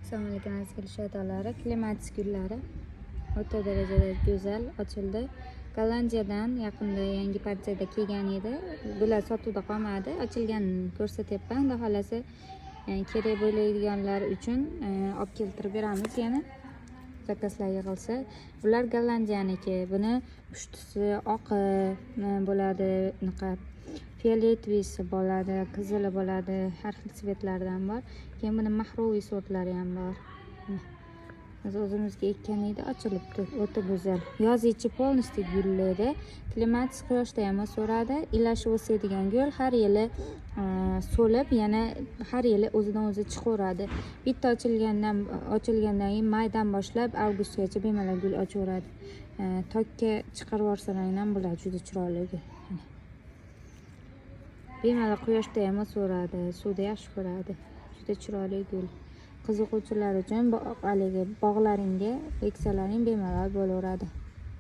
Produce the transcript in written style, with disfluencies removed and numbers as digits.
Assalomu alaykum aziz gulshodalari. Klematis gullari o'ta darajada go'zal ochildi. Gollandiyadan yaqinda yangi partiyada kelgan edi. Bular sotuvda qolmadi. Ochilganini ko'rsatyapman. Xudo xolasa kerak bo'ladiganlar uchun olib keltirib beramiz yana. Zakazlar yig'ilsa, bular Gollandiyaniki. Buni pushtisi oqi bo'ladi, bunaqa fioletovysi bo'ladi, qizili bo'ladi, har xil svetlardan bor. Keyin buni mahroviy sortlari ham bor. Biz o'zimizga ekkan edi, ochilibdi, o'ta go'zal. Yoz ichi polnosti gullaydi. Klematis quyoshda ham so'radi. Ilashib o'sadigan gul, har yili so'lib, yana har yili o'zidan o'zi chiqaveradi. Bitta ochilgandan keyin maydan boshlab avgustgacha bemalol gul ochaveradi. Tokka chiqarib yuborsalar ham bo'ladi, juda chiroyli gul. Bemalol quyoshda ham so'radi, suvda yaxshi ko'radi. Juda chiroyli gul. Qiziquvchilar uchun haligi bog'laringga eksalaring bemalol bo'laveradi.